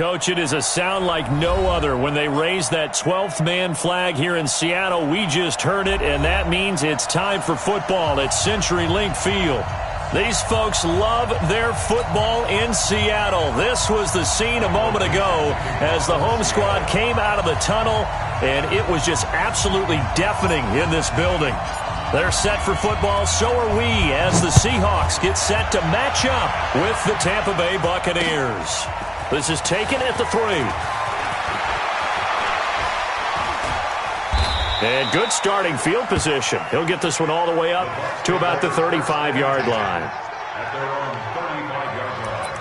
Coach, it is a sound like no other when they raise that 12th man flag here in Seattle. We just heard it, and that means it's time for football at CenturyLink Field. These folks love their football in Seattle. This was the scene a moment ago as the home squad came out of the tunnel, and it was just absolutely deafening in this building. They're set for football, so are we, as the Seahawks get set to match up with the Tampa Bay Buccaneers. This is taken at the 3. And good starting field position. He'll get this one all the way up to about the 35-yard line. At their own 35-yard line.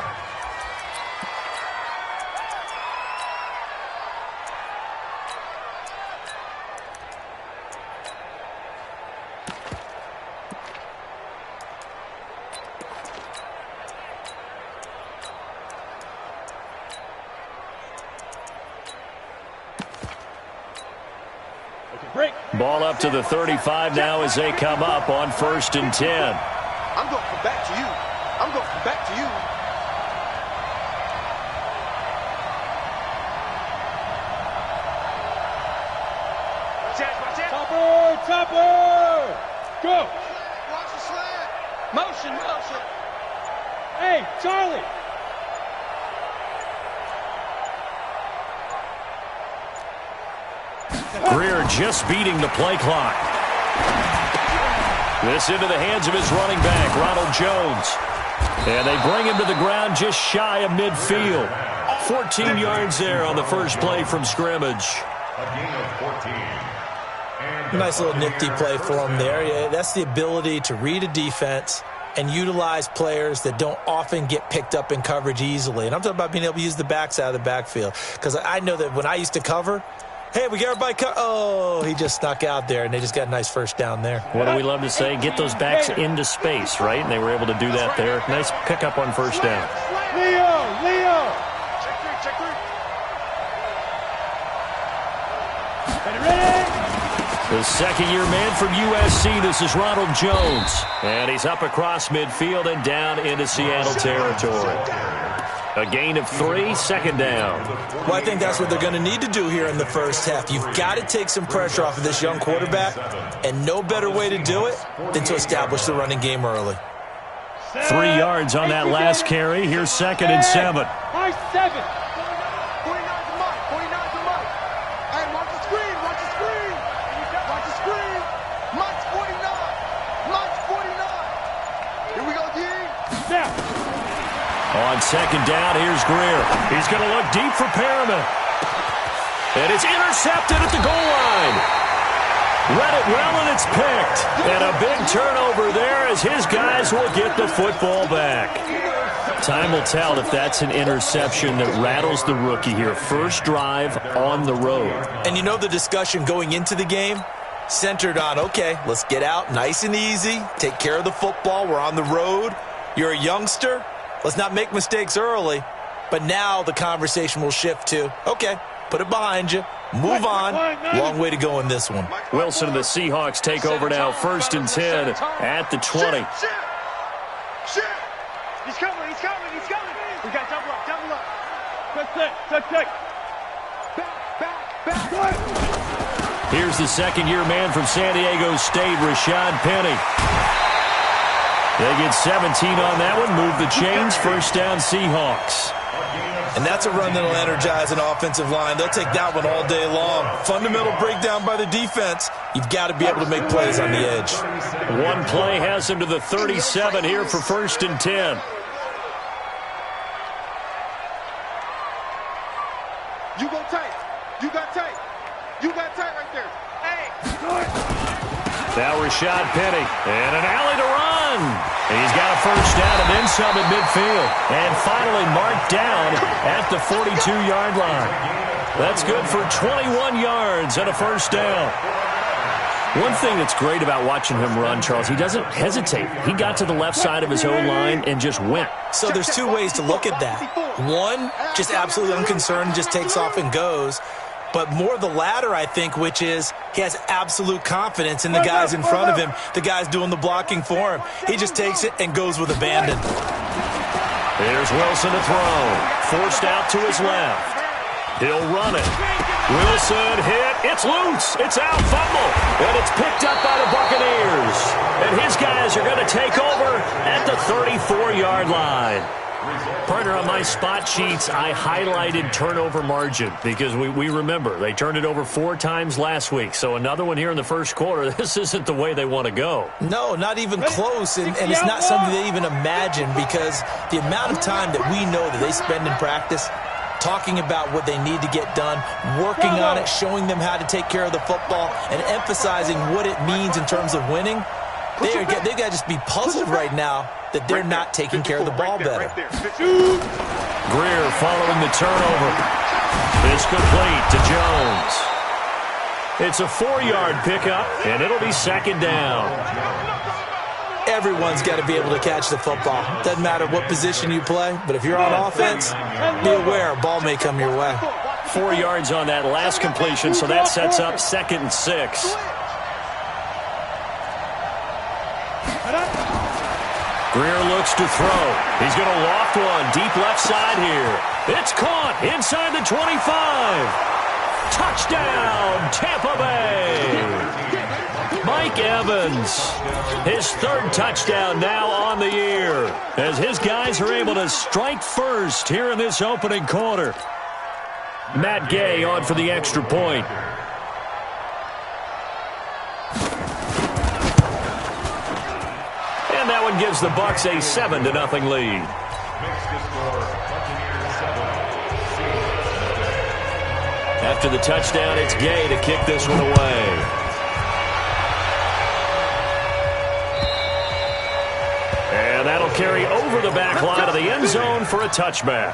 Ball up to the 35 now as they come up on 1st and 10. I'm going to come back to you. I'm going to come back to you. Topper! Topper! Go! Watch the slant. Motion, motion. Hey, Charlie! Greer just beating the play clock. This into the hands of his running back, Ronald Jones. And they bring him to the ground just shy of midfield. 14 yards there on the first play from scrimmage. A gain of 14. Nice little nifty play for him there. Yeah, that's the ability to read a defense and utilize players that don't often get picked up in coverage easily. And I'm talking about being able to use the backs out of the backfield. Because I know that when I used to cover, hey, we got everybody oh, he just snuck out there, and they just got a nice first down there. What do we love to say? Get those backs into space, right? And they were able to do that there. Nice pickup on first down. Leo! Check three. Ready? The second-year man from USC, this is Ronald Jones. And he's up across midfield and down into Seattle territory. A gain of 3, second down. Well, I think that's what they're going to need to do here in the first half. You've got to take some pressure off of this young quarterback, and no better way to do it than to establish the running game early. 3 yards on that last carry. Here's 2nd and 7. Nice 7. 49 to Mike. 49 to Mike. Hey, watch the screen. Watch the screen. Watch the screen. Mike's 49. Mike's 49. Here we go, D. Now. On 2nd down, here's Greer. He's going to look deep for Perriman. And it's intercepted at the goal line. Read it well, and it's picked. And a big turnover there as his guys will get the football back. Time will tell if that's an interception that rattles the rookie here. First drive on the road. And you know the discussion going into the game? Centered on, okay, let's get out nice and easy, take care of the football, we're on the road. You're a youngster. Let's not make mistakes early. But now the conversation will shift to, okay, put it behind you. Move on. Long way to go in this one. Wilson and the Seahawks take over now. 1st and 10 at the 20. Shit. He's coming. We got double up. Touch. Back. Here's the second-year man from San Diego State, Rashad Penny. They get 17 on that one. Move the chains. First down, Seahawks. And that's a run that'll energize an offensive line. They'll take that one all day long. Fundamental breakdown by the defense. You've got to be able to make plays on the edge. One play has him to the 37 here for 1st and 10. You go tight. You got tight right there. Hey. Now Rashad Penny. And an alley to run. He's got a first down and then some at midfield. And finally marked down at the 42-yard line. That's good for 21 yards and a first down. One thing that's great about watching him run, Charles, he doesn't hesitate. He got to the left side of his own line and just went. So there's two ways to look at that. One, just absolutely unconcerned, just takes off and goes. But more the latter, I think, which is he has absolute confidence in the guys in front of him, the guys doing the blocking for him. He just takes it and goes with abandon. Here's Wilson to throw. Forced out to his left. He'll run it. Wilson hit. It's loose. It's out. Fumble. And it's picked up by the Buccaneers. And his guys are going to take over at the 34-yard line. Partner, on my spot sheets, I highlighted turnover margin because we remember they turned it over 4 times last week. So another one here in the first quarter. This isn't the way they want to go. No, not even close. And it's not something they even imagine because the amount of time that we know that they spend in practice talking about what they need to get done, working on it, showing them how to take care of the football, and emphasizing what it means in terms of winning. They got to just be puzzled right now that they're not taking care of the ball better. Greer following the turnover. It's complete to Jones. It's a 4-yard pickup, and it'll be second down. Everyone's got to be able to catch the football. Doesn't matter what position you play, but if you're on offense, be aware a ball may come your way. 4 yards on that last completion, so that sets up 2nd and 6. Greer looks to throw. He's going to loft one deep left side here. It's caught inside the 25. Touchdown, Tampa Bay. Mike Evans, his 3rd touchdown now on the year, as his guys are able to strike first here in this opening quarter. Matt Gay on for the extra point. And that one gives the Bucs a 7-0 lead. After the touchdown, it's Gay to kick this one away. And that'll carry over the back line of the end zone for a touchback.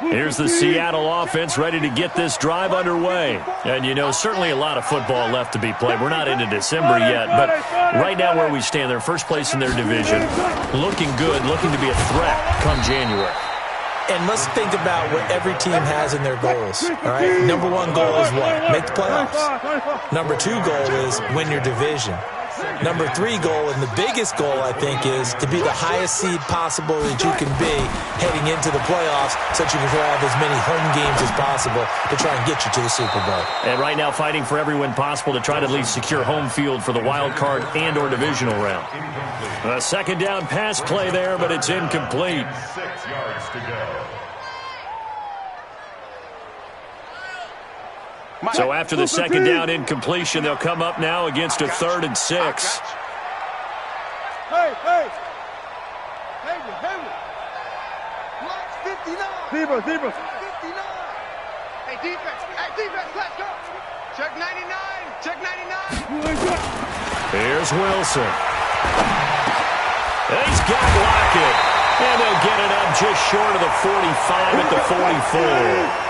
Here's the Seattle offense ready to get this drive underway. And, you know, certainly a lot of football left to be played. We're not into December yet, but right now where we stand, they're first place in their division, looking good, looking to be a threat come January. And let's think about what every team has in their goals. All right, number 1 goal is what? Make the playoffs. Number 2 goal is win your division. Number 3 goal, and the biggest goal, I think, is to be the highest seed possible that you can be heading into the playoffs so that you can have as many home games as possible to try and get you to the Super Bowl. And right now fighting for every win possible to try to at least secure home field for the wild card and or divisional round. A second down pass play there, but it's incomplete. 6 yards to go. So after the second down incompletion, they'll come up now against a 3rd and 6. Hey! Block 59! Zebra! 59! Hey, defense, let's go! Check 99! Check 99! Here's Wilson. And he's got Lockett. And they'll get it up just short of the 45 at the 44.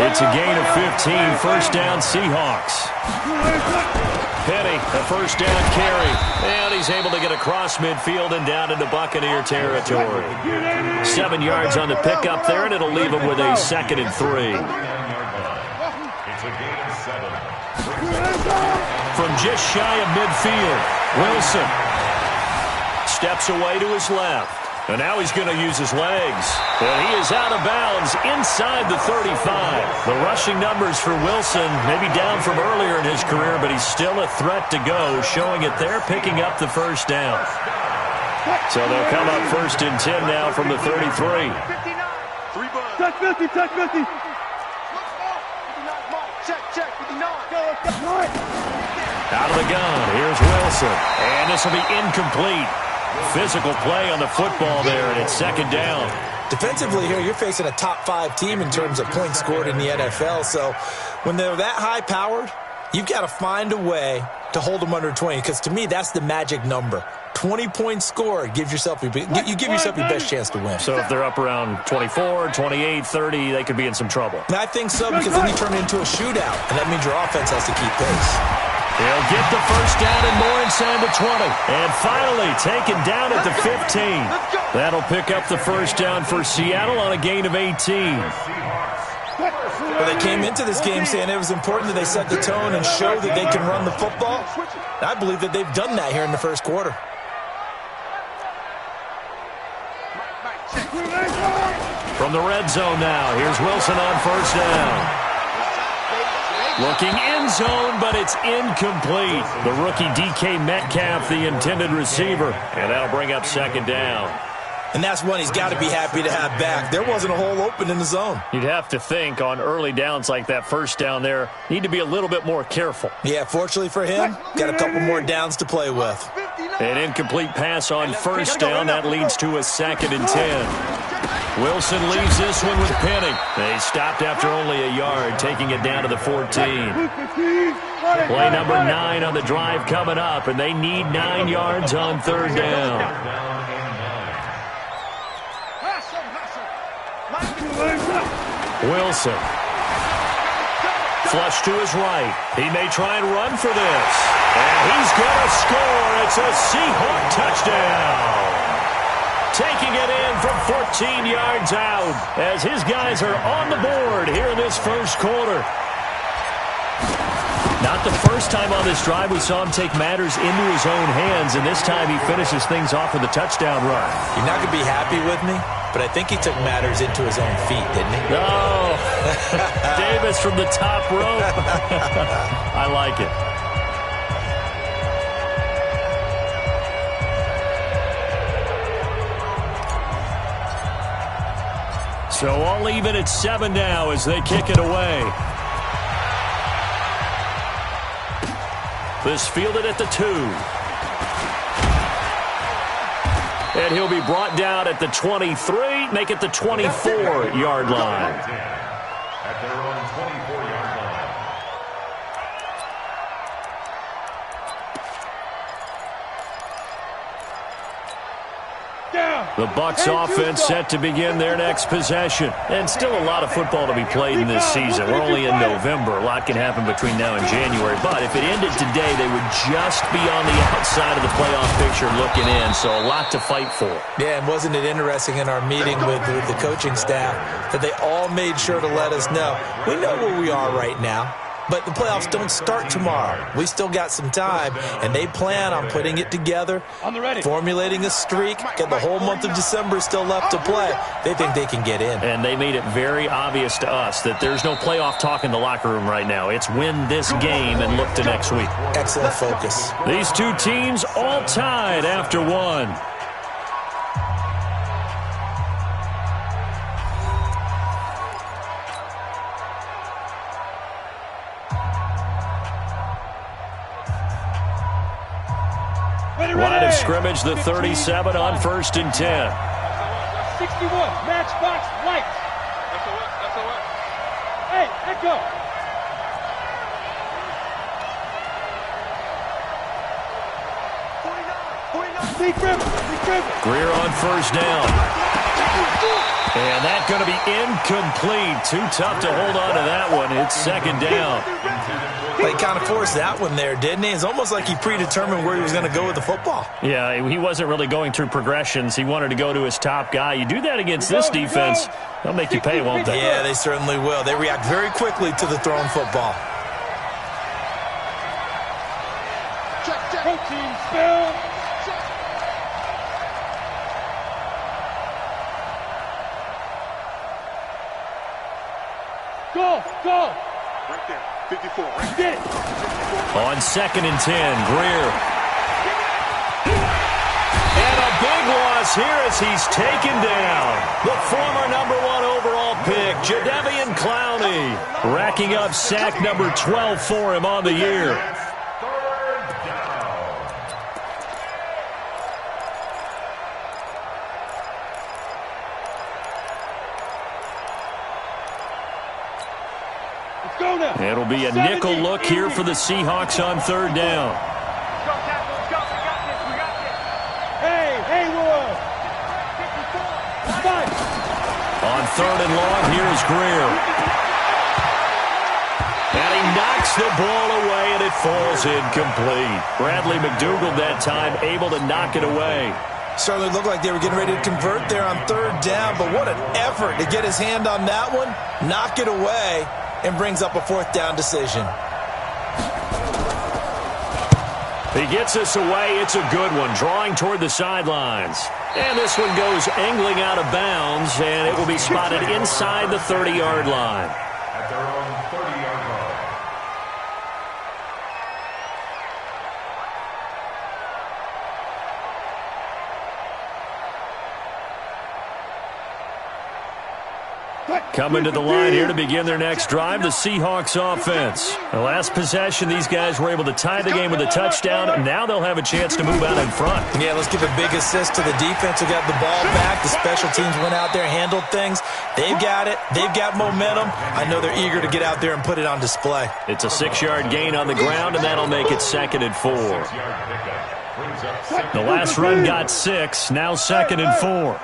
It's a gain of 15, first down Seahawks. Penny, a first down carry. And he's able to get across midfield and down into Buccaneer territory. 7 yards on the pickup there, and it'll leave him with a 2nd and 3. It's a gain of 7. From just shy of midfield, Wilson steps away to his left. And now he's going to use his legs. And he is out of bounds inside the 35. The rushing numbers for Wilson maybe down from earlier in his career, but he's still a threat to go, showing it there, picking up the first down. So they'll come up 1st and 10 now from the 33. Check 50, check 50. Check 59. Out of the gun, here's Wilson. And this will be incomplete. Physical play on the football there, and it's 2nd down. Defensively here, you're facing a top 5 team in terms of points scored in the NFL. So when they're that high-powered, you've got to find a way to hold them under 20, because to me, that's the magic number. 20 points scored, you give yourself your best chance to win. So if they're up around 24, 28, 30, they could be in some trouble. And I think so, because then you turn it into a shootout, and that means your offense has to keep pace. He'll get the first down and more inside the 20. And finally taken down at the 15. That'll pick up the first down for Seattle on a gain of 18. Well, they came into this game saying it was important that they set the tone and show that they can run the football. And I believe that they've done that here in the first quarter. From the red zone now, here's Wilson on first down. Looking end zone, but it's incomplete. The rookie DK Metcalf, the intended receiver. And that'll bring up second down. And that's one he's got to be happy to have back. There wasn't a hole open in the zone. You'd have to think on early downs like that first down there, need to be a little bit more careful. Yeah, fortunately for him, got a couple more downs to play with. An incomplete pass on first down. That leads to a 2nd and 10. Wilson leaves this one with Penning. They stopped after only a yard, taking it down to the 14. Play number 9 on the drive coming up, and they need 9 yards on third down. Wilson. Flush to his right. He may try and run for this. And he's going to score. It's a Seahawk touchdown. Taking it in from 14 yards out as his guys are on the board here in this first quarter. Not the first time on this drive we saw him take matters into his own hands, and this time he finishes things off with a touchdown run. You're not going to be happy with me, but I think he took matters into his own feet, didn't he? Oh, Davis from the top rope. I like it. So all even at 7 now as they kick it away. This fielded at the 2. And he'll be brought down at the 23, make it the 24-yard line. At their own 24-yard line. The Bucs offense set to begin their next possession. And still a lot of football to be played in this season. We're only in November. A lot can happen between now and January. But if it ended today, they would just be on the outside of the playoff picture looking in. So a lot to fight for. Yeah, and wasn't it interesting in our meeting with the coaching staff that they all made sure to let us know, we know where we are right now. But the playoffs don't start tomorrow. We still got some time, and they plan on putting it together, formulating a streak, and the whole month of December still left to play. They think they can get in. And they made it very obvious to us that there's no playoff talk in the locker room right now. It's win this game and look to next week. Excellent focus. These two teams all tied after one. Line of scrimmage, the 37 on 1st and 10. 61, matchbox lights. That's a what? Hey, echo. Greer on first down. And that's going to be incomplete. Too tough to hold on to that one. It's 2nd down. He kind of forced that one there, didn't he? It's almost like he predetermined where he was going to go with the football. Yeah, he wasn't really going through progressions. He wanted to go to his top guy. You do that against this defense, they'll make you pay, won't they? Yeah, they certainly will. They react very quickly to the thrown football. Protein spill. Go. Right there. 54. Right there. On 2nd and 10, Greer. And a big loss here as he's taken down. The former #1 overall pick, Jadeveon Clowney, racking up sack number 12 for him on the year. It'll be a nickel look here for the Seahawks on 3rd down. Let's go, Tackle. Let's go. We got this. Hey, Haywood. 54. On 3rd and long, here's Greer. And he knocks the ball away, and it falls incomplete. Bradley McDougald that time able to knock it away. Certainly looked like they were getting ready to convert there on third down, but what an effort to get his hand on that one, knock it away, and brings up a fourth down decision. He gets us away. It's a good one, drawing toward the sidelines. And this one goes angling out of bounds, and it will be spotted inside the 30-yard line. At their own 30-yard line. Coming to the line here to begin their next drive, the Seahawks offense. The last possession, these guys were able to tie the game with a touchdown, and now they'll have a chance to move out in front. Yeah, let's give a big assist to the defense who got the ball back. The special teams went out there, handled things. They've got it. They've got momentum. I know they're eager to get out there and put it on display. It's a 6-yard gain on the ground, and that'll make it 2nd and 4. The last run got 6, now 2nd and 4.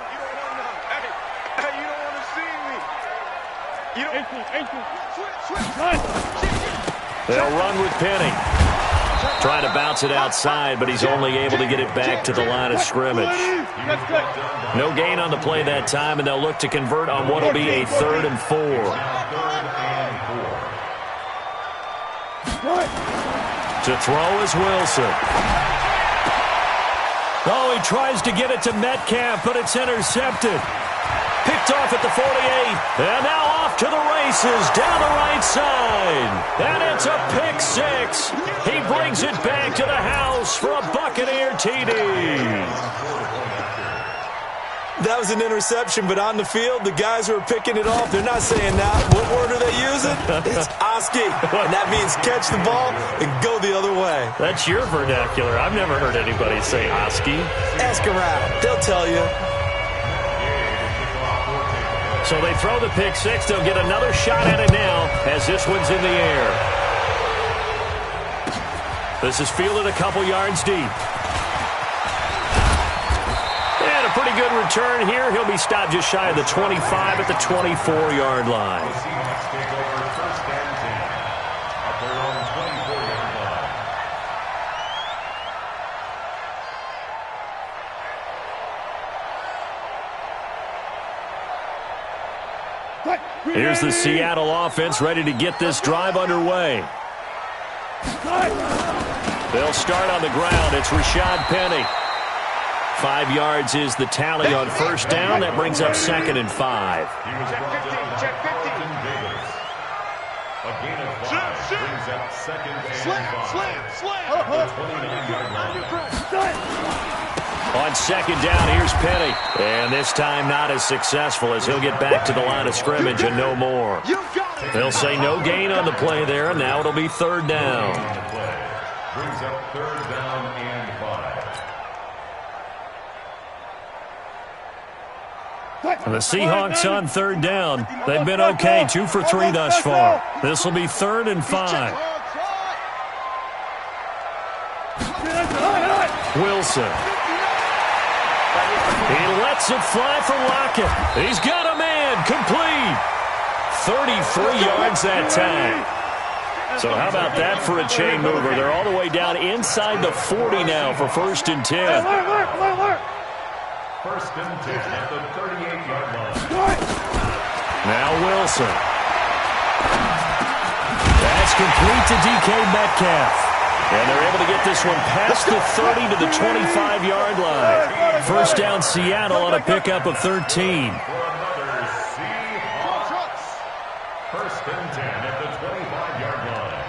They'll run with Penny. Trying to bounce it outside, but he's only able to get it back to the line of scrimmage. No gain on the play that time, and they'll look to convert on what will be a 3rd and 4. To throw is Wilson. Oh, he tries to get it to Metcalf, but it's intercepted. Picked off at the 48, and now off to the races down the right side. And it's a pick 6. He brings it back to the house for a Buccaneer TD. That was an interception, but on the field, the guys who are picking it off, they're not saying that. What word are they using? It's Oski, and that means catch the ball and go the other way. That's your vernacular. I've never heard anybody say Oski. Ask around. They'll tell you. So they throw the pick 6. They'll get another shot at it now as this one's in the air. This is fielded a couple yards deep. And a pretty good return here. He'll be stopped just shy of the 25 at the 24-yard line. The Seahawks take over 1st and 10 at their own 24-yard line. Here's the Seattle offense ready to get this drive underway. They'll start on the ground. It's Rashad Penny. 5 yards is the tally on 1st down. That brings up 2nd and 5. He was brought down by Austin Davis. A gain of 5 brings up 2nd and 5. At the 29-yard line. On 2nd down, here's Penny. And this time not as successful as he'll get back to the line of scrimmage and no more. They'll say no gain on the play there, and now it'll be 3rd down. Brings up 3rd down and 5. And the Seahawks on 3rd down. They've been okay, 2 for 3 thus far. This will be 3rd and 5. Wilson. He lets it fly for Lockett. He's got a man. Complete. 33 yards that time. So how about that for a chain mover? They're all the way down inside the 40 now for 1st and 10. 1st and 10 at the 38-yard line. Now Wilson. That's complete to DK Metcalf. And they're able to get this one past the 30 to the 25-yard line. 1st down Seattle on a pickup of 13. For another Seahawks. 1st and 10 at the 25-yard line.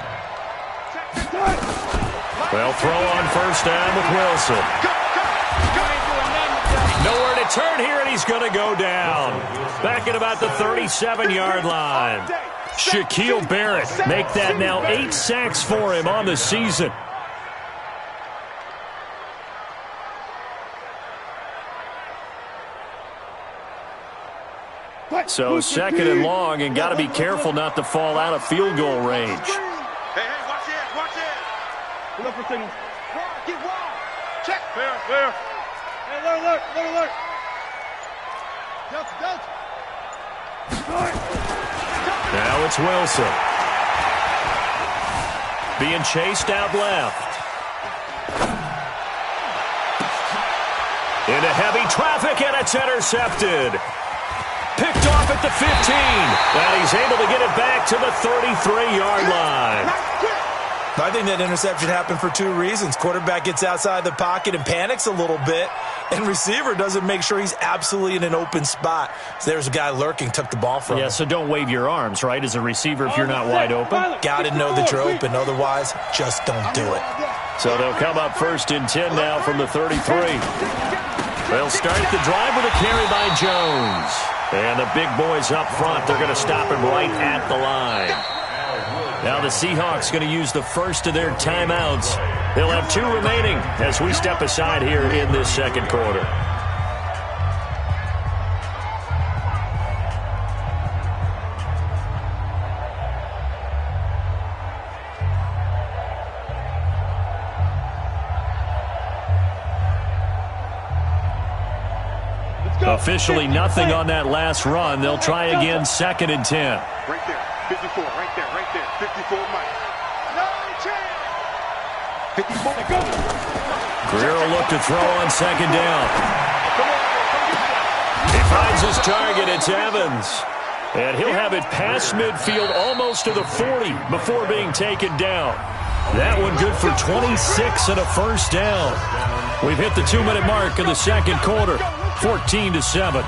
They'll throw on 1st down with Wilson. Nowhere to turn here, and he's going to go down. Back at about the 37-yard line. Shaquille Barrett make that now 8 sacks for him on the season. So 2nd and long, and got to be careful not to fall out of field goal range. Hey, watch it, watch it. Look for signal. Get wild. Check. Clear. Hey, alert. Delta. Now it's Wilson. Being chased out left. Into heavy traffic, and it's intercepted. Picked off at the 15. And he's able to get it back to the 33-yard line. I think that interception happened for two reasons. Quarterback gets outside the pocket and panics a little bit, and receiver doesn't make sure he's absolutely in an open spot. So there's a guy lurking, took the ball from him. Yeah, so don't wave your arms, right, as a receiver if you're not wide open. Got to know that you're open. Otherwise, just don't do it. So they'll come up 1st and 10 now from the 33. They'll start the drive with a carry by Jones. And the big boys up front, they're going to stop him right at the line. Now the Seahawks going to use the first of their timeouts. They'll have 2 remaining as we step aside here in this second quarter. Officially nothing on that last run. They'll try again 2nd and 10. Right there, 54, right there, right there. 54, Mike. No chance. 54, go. Greer will look to throw on 2nd down. He finds his target. It's Evans. And he'll have it past midfield almost to the 40 before being taken down. That one good for 26 and a first down. We've hit the 2-minute mark of the second quarter. 14-7.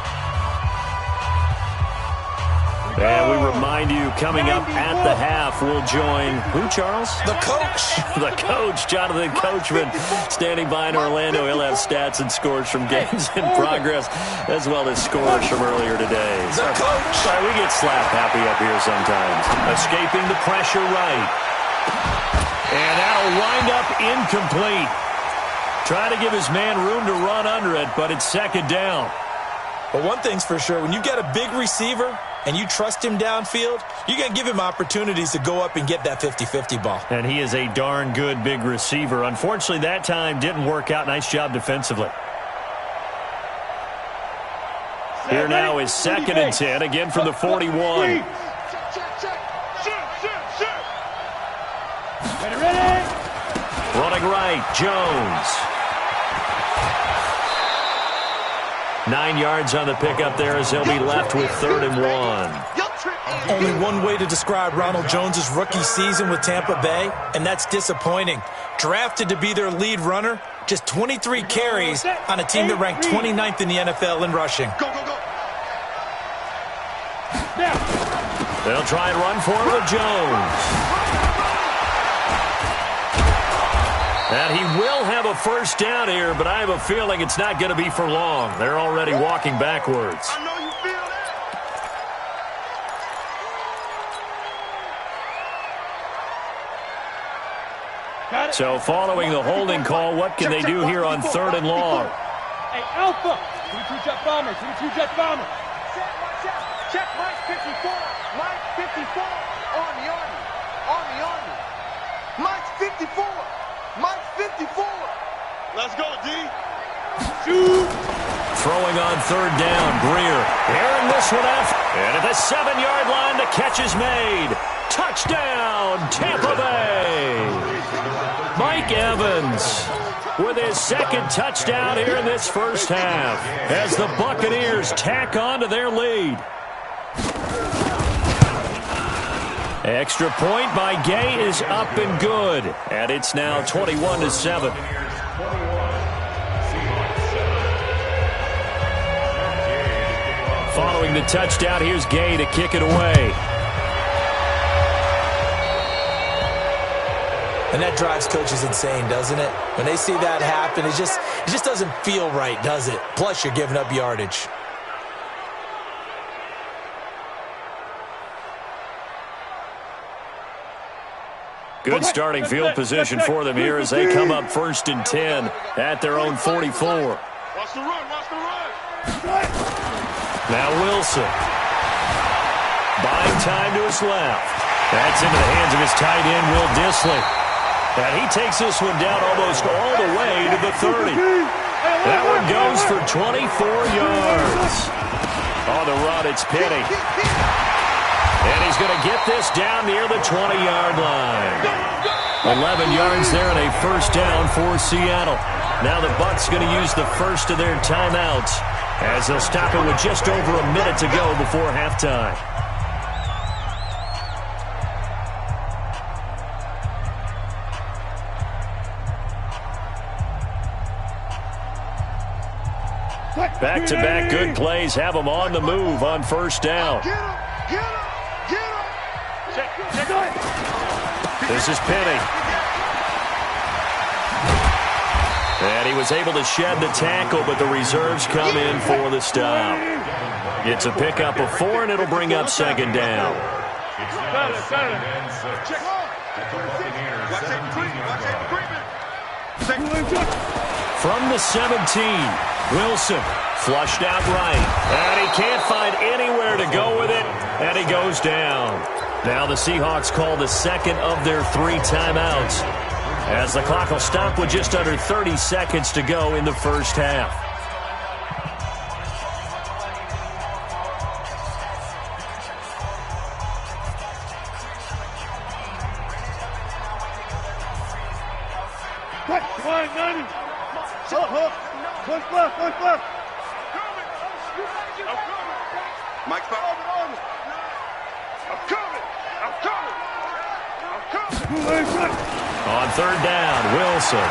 And we remind you, coming up at the half, we'll join who, Charles? The coach. The coach, Jonathan Coachman, standing by in Orlando. He'll have stats and scores from games in progress, as well as scores from earlier today. The coach. Sorry, we get slap happy up here sometimes. Escaping the pressure right. And that'll wind up incomplete. Trying to give his man room to run under it, but it's 2nd down. Well, one thing's for sure. When you got a big receiver and you trust him downfield, you're going to give him opportunities to go up and get that 50-50 ball. And he is a darn good big receiver. Unfortunately, that time didn't work out. Nice job defensively. Here now is 2nd and 10, again from the 41. Ready. Running right, Jones. 9 yards on the pickup there as he'll be left with 3rd and 1. Only one way to describe Ronald Jones' rookie season with Tampa Bay, and that's disappointing. Drafted to be their lead runner, just 23 carries on a team that ranked 29th in the NFL in rushing. Go, go, go. They'll try and run for it with Jones. And he will have a first down here, but I have a feeling it's not going to be for long. They're already walking backwards. I know you feel that. So following the holding call, what can they do here on 3rd and long? Hey, Alpha. 22 jet bomber. 22 jet bomber. Check Mike 54. Mike 54. Army. Army. Mike 54. Mike 54. Let's go, D. Shoot. Throwing on 3rd down, Greer. Airing this one out. And at the 7-yard line, the catch is made. Touchdown, Tampa Bay. Mike Evans with his 2nd touchdown here in this first half as the Buccaneers tack on to their lead. Extra point by Gay is up and good. And it's now 21-7. Following the touchdown, here's Gay to kick it away. And that drives coaches insane, doesn't it? When they see that happen, it just doesn't feel right, does it? Plus, you're giving up yardage. Good starting field position for them here as they come up 1st and 10 at their own 44. Watch the run. Now Wilson. Buying time to his left. That's into the hands of his tight end, Will Dissly. And he takes this one down almost all the way to the 30. That one goes for 24 yards. On the run, it's Penny. And he's going to get this down near the 20-yard line. 11 yards there and a first down for Seattle. Now the Bucs going to use the first of their timeouts as they'll stop it with just over a minute to go before halftime. Back-to-back good plays have them on the move on first down. This is Penny. And he was able to shed the tackle, but the reserves come in for the stop. It's a pickup of 4, and it'll bring up second down. From the 17, Wilson flushed out right. And he can't find anywhere to go with it, and he goes down. Now the Seahawks call the second of their 3 timeouts, as the clock will stop with just under 30 seconds to go in the first half. Mike's back. I'm coming. On third down, Wilson.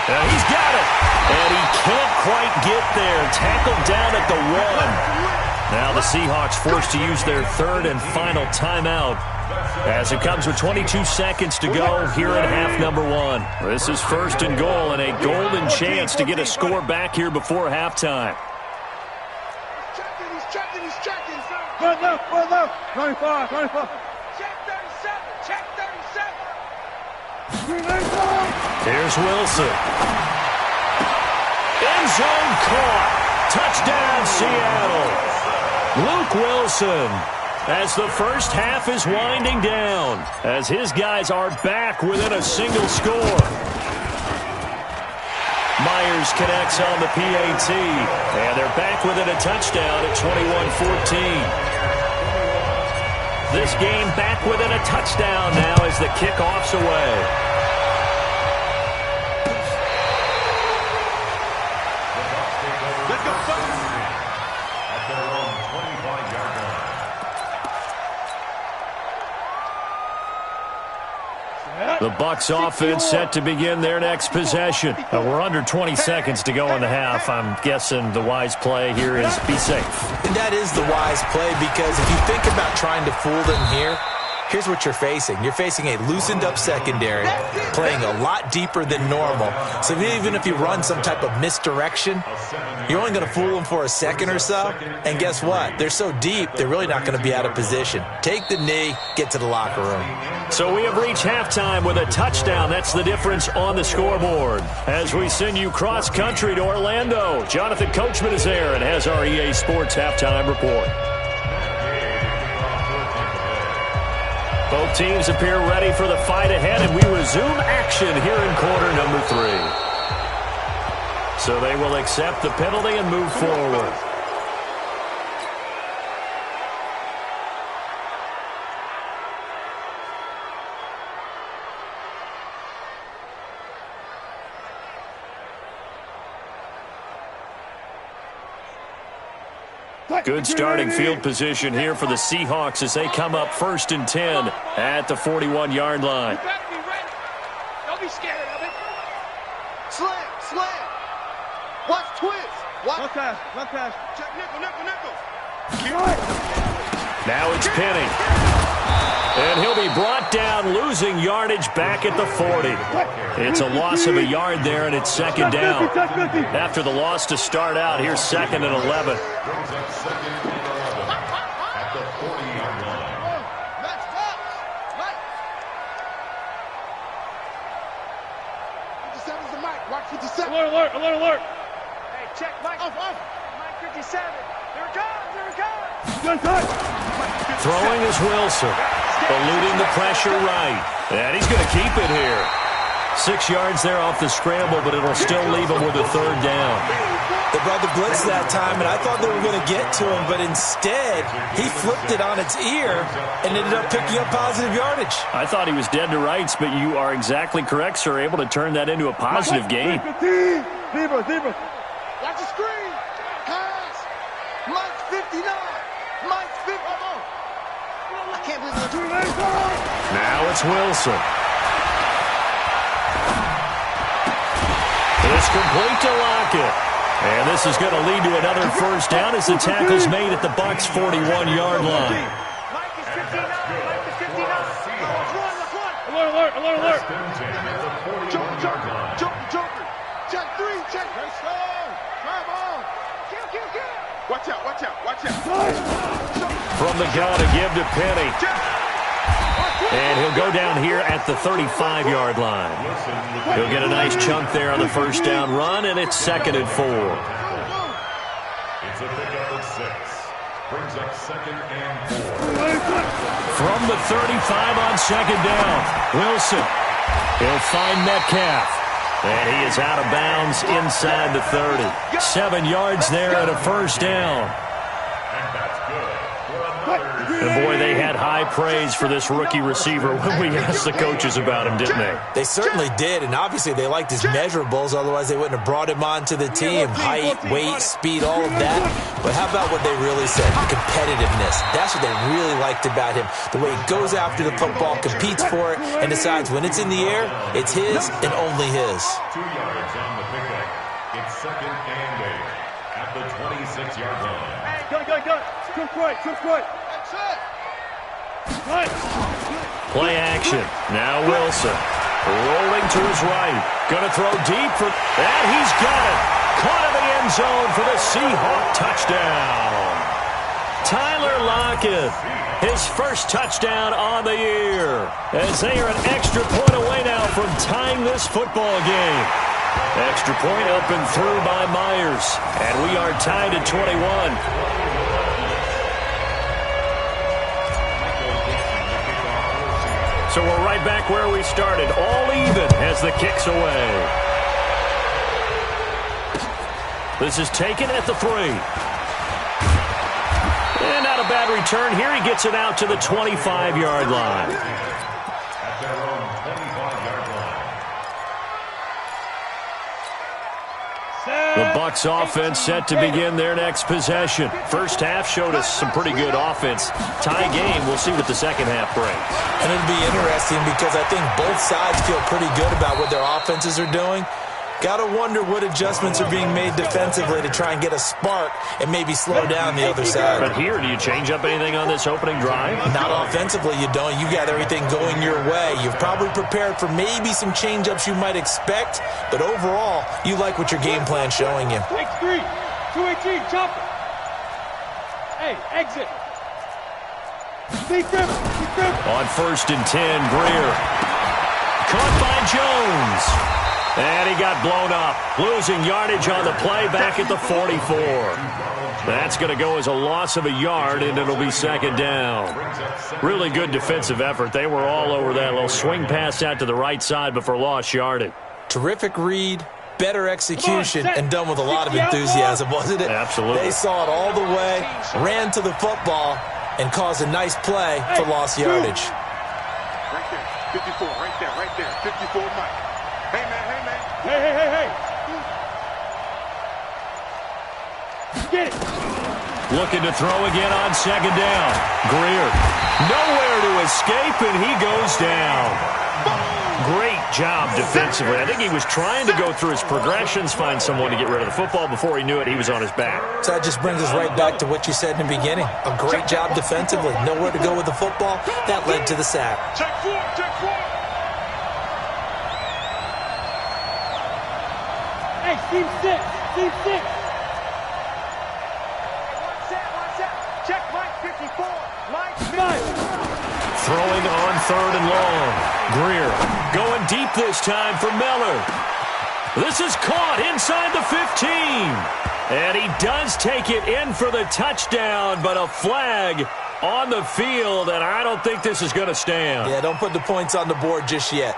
And he's got it. And he can't quite get there. Tackled down at the 1. Now the Seahawks forced to use their third and final timeout, as it comes with 22 seconds to go here in half number 1. This is first and goal, and a golden chance to get a score back here before halftime. He's checking. Run left. 25. Check 37. Here's Wilson. End zone caught. Touchdown, Seattle. Luke Wilson, as the first half is winding down, as his guys are back within a single score. Myers connects on the PAT, and they're back within a touchdown at 21-14. This game back within a touchdown now as the kickoff's away. Let's go, Bucs. At their own 25-yard line. The Bucs offense set to begin their next possession. We're under 20 seconds to go in the half. I'm guessing the wise play here is be safe. And that is the wise play, because if you think about trying to fool them here, here's what you're facing. You're facing a loosened-up secondary, playing a lot deeper than normal. So even if you run some type of misdirection, you're only going to fool them for a second or so. And guess what? They're so deep, they're really not going to be out of position. Take the knee, get to the locker room. So we have reached halftime with a touchdown. That's the difference on the scoreboard. As we send you cross-country to Orlando, Jonathan Coachman is there and has our EA Sports halftime report. Both teams appear ready for the fight ahead, and we resume action here in quarter number 3. So they will accept the penalty and move forward. Good starting field position here for the Seahawks as they come up first and 10 at the 41-yard line. You better be ready. Don't be scared of it. Slam. Watch twist. One pass. Check nickel. Now it's Penny. And he'll be brought down, losing yardage back at the 40. It's a loss of a yard there, and it's second down. After the loss to start out, here's second and 11. At the 40-yard line. Match box. Mike. 57's the mic. Watch 57. Alert. Hey, check Mike. Off. Mike 57. There it goes. Good touch. Throwing is Wilson, eluding the pressure right. And he's going to keep it here. 6 yards there off the scramble, but it'll still leave him with a third down. They brought the blitz that time, and I thought they were going to get to him, but instead, he flipped it on its ear and ended up picking up positive yardage. I thought he was dead to rights, but you are exactly correct, sir, able to turn that into a positive gain. Zebra. Watch the screen. Pass. Mike's 59. Mike's 50. I can't believe it. Now it's Wilson. It's complete to Lockett. And this is going to lead to another first down as the tackle's made at the Bucs' 41-yard line. Mike is 59. Mike is 59. Let's run. Alert. Joker. Check 3. Check. Let's go. Come on. Kill. Watch out. From the gun, a give to Penny. And he'll go down here at the 35-yard line. He'll get a nice chunk there on the first down run, and it's 2nd and 4. It's a pickup of 6. Brings up 2nd and 4. From the 35 on 2nd down, Wilson. He'll find Metcalf. And he is out of bounds inside the 30. 7 yards there at a first down. And that's good. And, boy, they had high praise for this rookie receiver when we asked the coaches about him, didn't they? They certainly did, and obviously they liked his measurables. Otherwise, they wouldn't have brought him onto the team. Height, weight, speed, all of that. But how about what they really said? Competitiveness. That's what they really liked about him. The way he goes after the football, competes for it, and decides when it's in the air, it's his and only his. 2 yards on the pickup. It's 2nd and 8 at the 26-yard line. Go. Trip right. Play action. Now Wilson. Rolling to his right. Going to throw deep for that. He's got it. Caught in the end zone for the Seahawk touchdown. Tyler Lockett. His first touchdown on the year. As they are an extra point away now from tying this football game. Extra point up and through by Myers. And we are tied at 21. So we're right back where we started, all even as the kick's away. This is taken at the 3. And not a bad return here. He gets it out to the 25-yard line. At their own 25-yard line. The Bucs offense set to begin their next possession. First half showed us some pretty good offense. Tie game, we'll see what the second half brings. And it'll be interesting because I think both sides feel pretty good about what their offenses are doing. Got to wonder what adjustments are being made defensively to try and get a spark and maybe slow down the other side. But here, do you change up anything on this opening drive? Not offensively, you don't. You got everything going your way. You've probably prepared for maybe some change-ups you might expect, but overall, you like what your game plan's showing you. X3, 218, chopper. Hey, exit. Big grip. On 1st and 10, Greer. Caught by Jones. And he got blown up, losing yardage on the play back at the 44. That's going to go as a loss of a yard, and it'll be 2nd down. Really good defensive effort. They were all over that little swing pass out to the right side before lost yardage. Terrific read, better execution, and done with a lot of enthusiasm, wasn't it? Absolutely. They saw it all the way, ran to the football, and caused a nice play for lost yardage. Right there. 54. Right there. 54 Mike. Hey, man. Hey. Get it. Looking to throw again on 2nd down. Greer. Nowhere to escape, and he goes down. Great job defensively. I think he was trying to go through his progressions, find someone to get rid of the football. Before he knew it, he was on his back. So that just brings us right back to what you said in the beginning. A great job defensively. Nowhere to go with the football. That led to the sack. Check 4. Hey, team 6. Watch out. Check Mike 54. Mike 5. Throwing on 3rd and long. Greer going deep this time for Miller. This is caught inside the 15. And he does take it in for the touchdown, but a flag on the field, and I don't think this is going to stand. Yeah, don't put the points on the board just yet.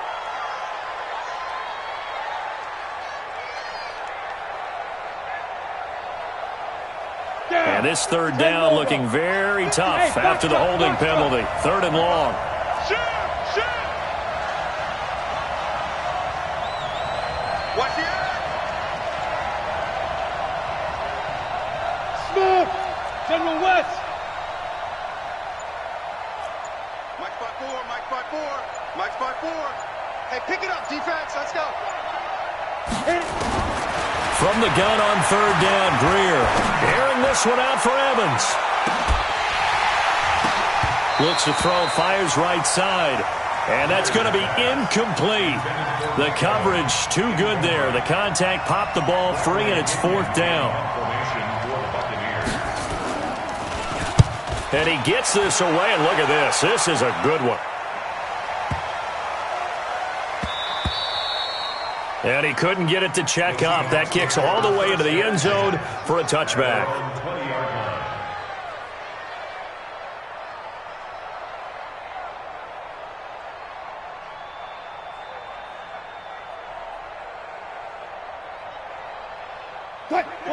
And this third down looking very tough after the holding penalty. 3rd and long. Watch the air. Smith. General West. Mike's by 4. Mike's by 4. Mike's by 4. Hey, pick it up, defense. Let's go. From the gun on 3rd down, Greer. Airing this one out for Evans. Looks to throw, fires right side. And that's going to be incomplete. The coverage too good there. The contact popped the ball free, and it's 4th down. And he gets this away, and look at this. This is a good one. And he couldn't get it to check up. That kicks all the way into the end zone for a touchback.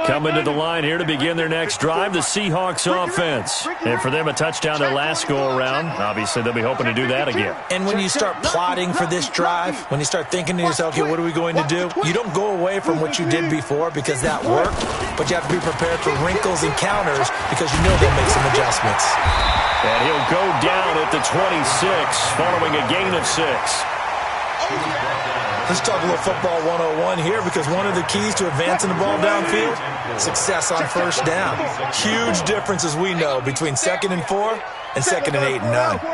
Coming to the line here to begin their next drive, the Seahawks offense. And for them, a touchdown their last go-around. Obviously, they'll be hoping to do that again. And when you start plotting for this drive, when you start thinking to yourself, okay, what are we going to do? You don't go away from what you did before because that worked, but you have to be prepared for wrinkles and counters because you know they'll make some adjustments. And he'll go down at the 26 following a gain of 6. Let's talk a little football 101 here because one of the keys to advancing the ball downfield, success on 1st down. Huge difference, as we know, between 2nd and 4 and 2nd and 8 and 9. 36.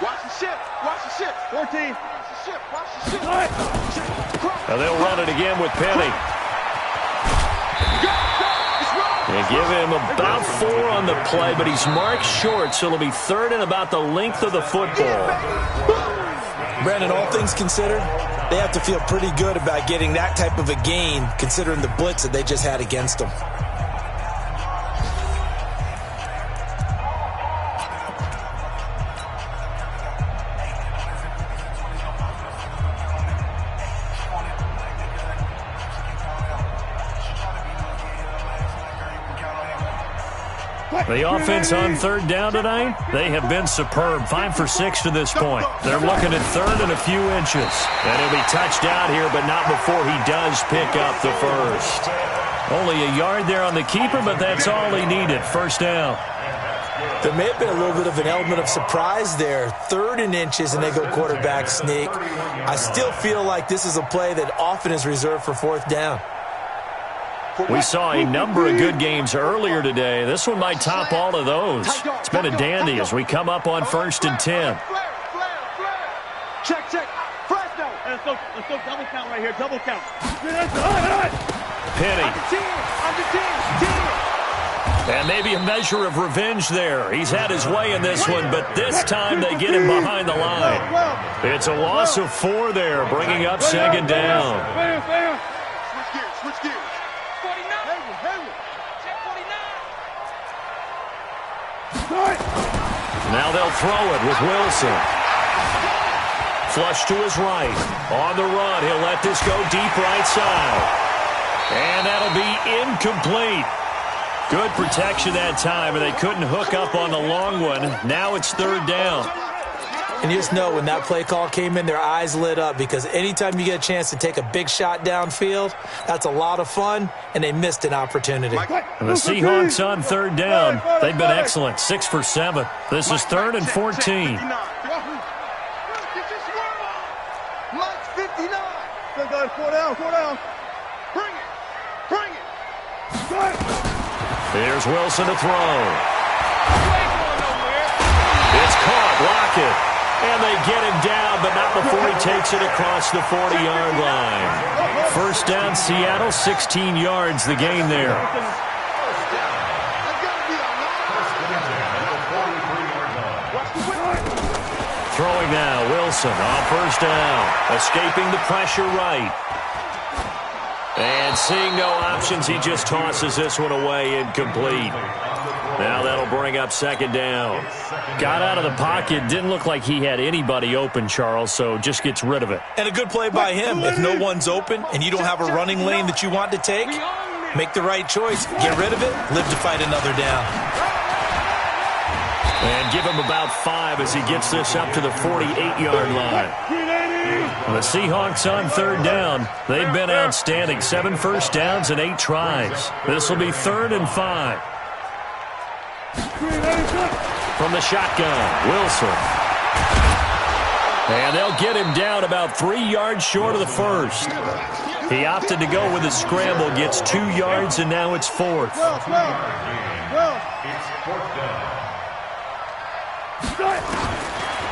Watch the ship. Watch the ship. 14. Watch the ship. Watch the ship. Now they'll run it again with Penny. They give him about 4 on the play, but he's marked short, so it'll be 3rd and about the length of the football. Brandon, all things considered, they have to feel pretty good about getting that type of a gain, considering the blitz that they just had against them. The offense on 3rd down tonight, they have been superb. 5 for 6 to this point. They're looking at 3rd and a few inches. And he'll be touched out here, but not before he does pick up the first. Only a yard there on the keeper, but that's all he needed. 1st down. There may have been a little bit of an element of surprise there. 3rd and inches, and they go quarterback sneak. I still feel like this is a play that often is reserved for 4th down. We saw a number of good games earlier today. This one might top all of those. It's been a dandy as we come up on 1st and 10. Check. Fresno. Let's go double count right here. Double count. Penny. And maybe a measure of revenge there. He's had his way in this one, but this time they get him behind the line. It's a loss of 4 there, bringing up 2nd down. Switch gears. Now they'll throw it with Wilson. Flush to his right. On the run, he'll let this go deep right side. And that'll be incomplete. Good protection that time, and they couldn't hook up on the long one. Now it's 3rd down. And you just know when that play call came in, their eyes lit up because anytime you get a chance to take a big shot downfield, that's a lot of fun, and they missed an opportunity. And the Seahawks on 3rd down, they've been excellent, 6 for 7. This is 3rd and 14. Mike's 59. Go, 4 down. Bring it. Here's Wilson to throw. It's caught, Lockett. And they get him down, but not before he takes it across the 40-yard line. 1st down, Seattle, 16 yards, the gain there. Throwing now, Wilson on 1st down. Escaping the pressure right. And seeing no options, he just tosses this one away, incomplete. Now that'll bring up 2nd down. Got out of the pocket. Didn't look like he had anybody open, Charles, so just gets rid of it. And a good play by him. If no one's open and you don't have a running lane that you want to take, Make the right choice. Get rid of it. Live to fight another down. And give him about 5 as he gets this up to the 48-yard line. The Seahawks on third down. They've been outstanding. 7 first downs and 8 tries. This will be 3rd and 5. From the shotgun, Wilson. And they'll get him down about 3 yards short of the first. He opted to go with a scramble, gets 2 yards, and now it's 4th.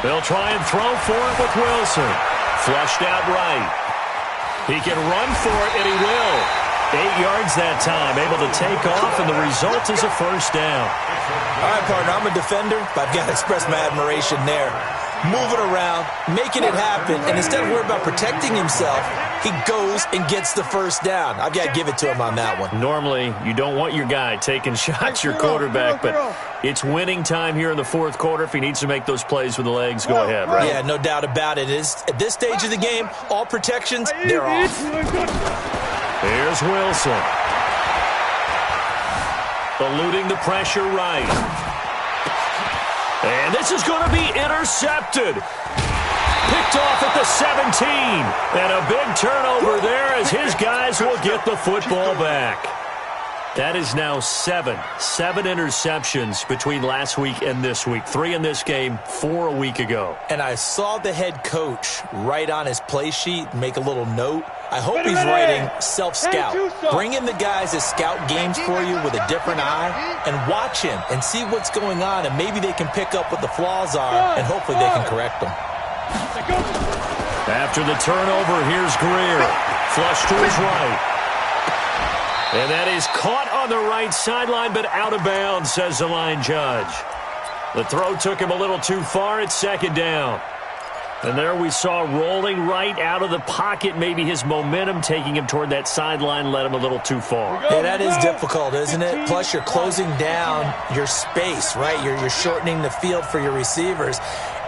They'll try and throw for it with Wilson. Flushed out right. He can run for it, and he will. 8 yards that time, able to take off, and the result is a first down. All right, partner, I'm a defender, but I've got to express my admiration there. Moving around, making it happen, and instead of worrying about protecting himself, he goes and gets the first down. I've got to give it to him on that one. Normally, you don't want your guy taking shots, your quarterback, but it's winning time here in the 4th quarter. If he needs to make those plays with the legs, go ahead, right? Yeah, no doubt about it. At this stage of the game, all protections, they're off. Here's Wilson. Eluding the pressure right. And this is going to be intercepted. Picked off at the 17. And a big turnover there as his guys will get the football back. That is now 7 interceptions between last week and this week. 3 in this game, 4 a week ago. And I saw the head coach write on his play sheet, make a little note. I hope he's writing self-scout. Bring in the guys that scout games for you with a different eye and watch him and see what's going on, and maybe they can pick up what the flaws are, and hopefully they can correct them. After the turnover, here's Greer. Flush to his right. And that is caught on the right sideline, but out of bounds, says the line judge. The throw took him a little too far. It's 2nd down. And there we saw rolling right out of the pocket. Maybe his momentum taking him toward that sideline led him a little too far. Yeah, that is difficult, isn't it? Plus, you're closing down your space, right? You're shortening the field for your receivers.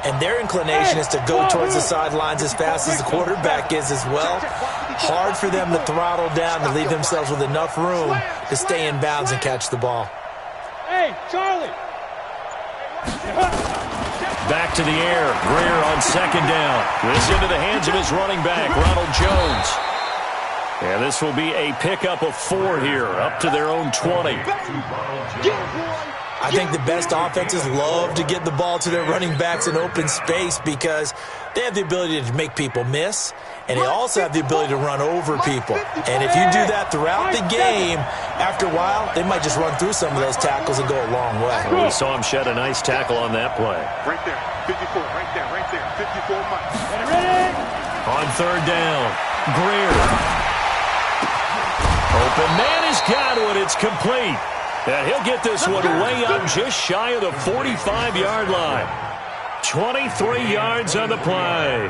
And their inclination is to go towards the sidelines as fast as the quarterback is as well. Hard for them to throttle down to leave themselves with enough room to stay in bounds and catch the ball. Hey, Charlie! Back to the air. Greer on 2nd down. This into the hands of his running back, Ronald Jones. And this will be a pickup of 4 here, up to their own 20. I think the best offenses love to get the ball to their running backs in open space because they have the ability to make people miss, and they also have the ability to run over people. And if you do that throughout the game, after a while, they might just run through some of those tackles and go a long way. Well, we saw him shed a nice tackle on that play. Right there, 54, right there, 54 miles. On 3rd down, Greer. Open man has got it. It's complete. And he'll get this one way up just shy of the 45-yard line. 23 yards on the play.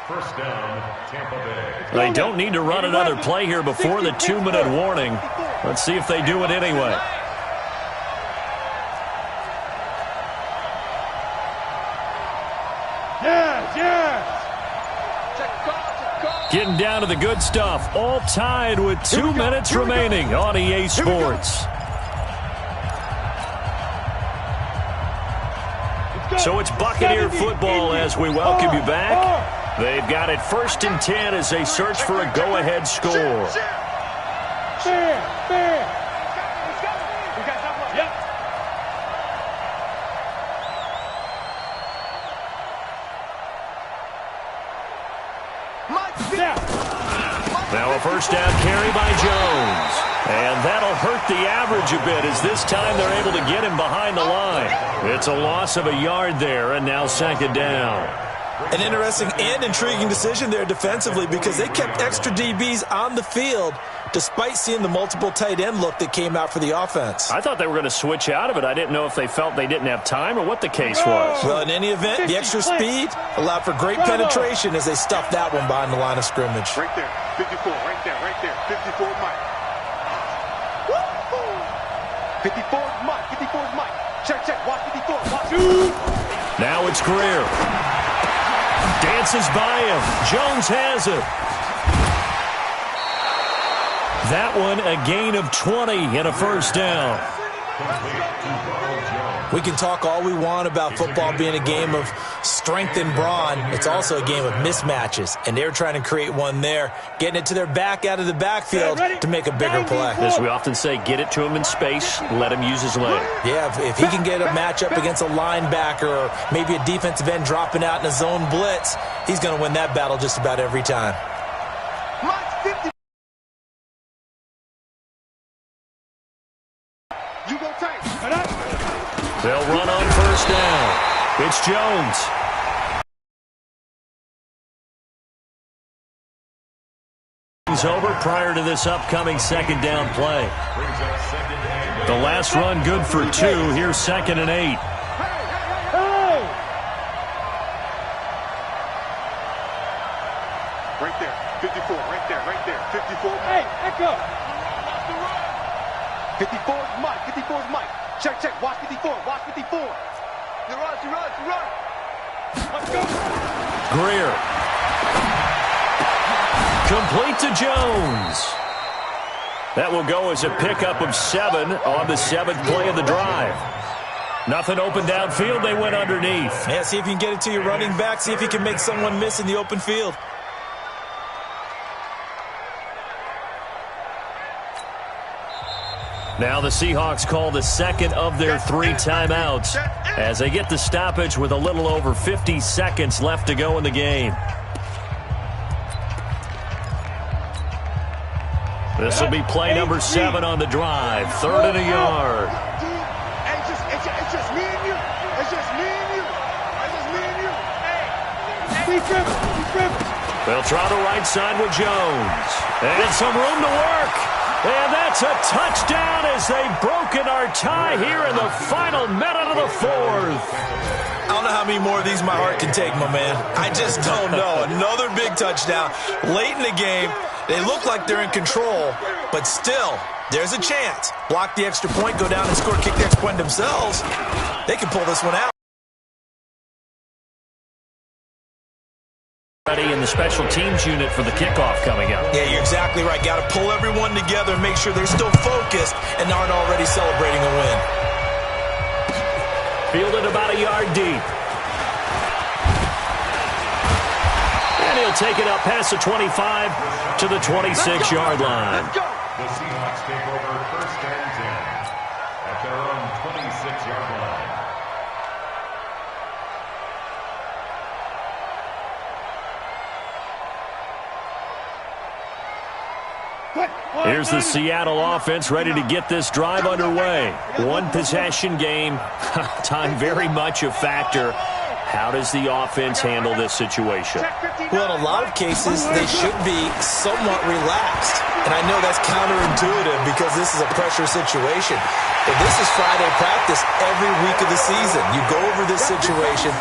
First down, Tampa Bay. They don't need to run another play here before the 2-minute warning. Let's see if they do it anyway. Getting down to the good stuff. All tied with 2 minutes remaining on EA Sports. So it's Buccaneer football as we welcome you back. They've got it 1st and 10 as they search for a go-ahead score. Now a first down carry by Jones. And that'll hurt the average a bit as this time they're able to get him behind the line. It's a loss of a yard there, and now 2nd down. An interesting and intriguing decision there defensively because they kept extra DBs on the field despite seeing the multiple tight end look that came out for the offense. I thought they were going to switch out of it. I didn't know if they felt they didn't have time or what the case was. Well, in any event, the extra speed allowed for great penetration as they stuffed that one behind the line of scrimmage. Right there, 54, right there, 54 Mike. 54 Mike, 54 Mike. Check, watch 54, watch. Now it's Greer. Dances by him. Jones has it. That one a gain of 20 and a first down. We can talk all we want about football being a game of strength and brawn. It's also a game of mismatches, and they're trying to create one there, getting it to their back out of the backfield to make a bigger play. As we often say, get it to him in space, let him use his leg. Yeah, if he can get a matchup against a linebacker or maybe a defensive end dropping out in a zone blitz, he's going to win that battle just about every time. They'll run on first down. It's Jones. Over prior to this upcoming second down play. The last run good for 2. Here's 2nd and 8. Right there, 54, right there, 54. Hey, echo. 54 is Mike, 54 is Mike. Check, watch 54, watch 54. You run. Let's go. Greer. Complete to Jones. That will go as a pickup of 7 on the 7th play of the drive. Nothing open downfield. They went underneath. Yeah, see if you can get it to your running back. See if you can make someone miss in the open field. Now the Seahawks call the second of their 3 timeouts as they get the stoppage with a little over 50 seconds left to go in the game. This will be play number 7 on the drive. 3rd and a yard. It's just me and you. It's just me and you. It's just me and you. They'll try the right side with Jones. And some room to work. And that's a touchdown as they've broken our tie here in the final minute of the 4th. I don't know how many more of these my heart can take, my man. I just don't know. Another big touchdown late in the game. They look like they're in control, but still, there's a chance. Block the extra point, go down and score, kick the extra point themselves. They can pull this one out. Ready in the special teams unit for the kickoff coming up. Yeah, you're exactly right. Got to pull everyone together and make sure they're still focused and aren't already celebrating a win. Fielded about a yard deep. And he'll take it up past the 25 to the 26-yard line. The Seahawks take over 1st and 10 at their own 26-yard line. Here's the Seattle offense ready to get this drive underway. 1 possession game. Time very much a factor. How does the offense handle this situation? Well, in a lot of cases, they should be somewhat relaxed. And I know that's counterintuitive because this is a pressure situation. But this is Friday practice every week of the season. You go over this situation,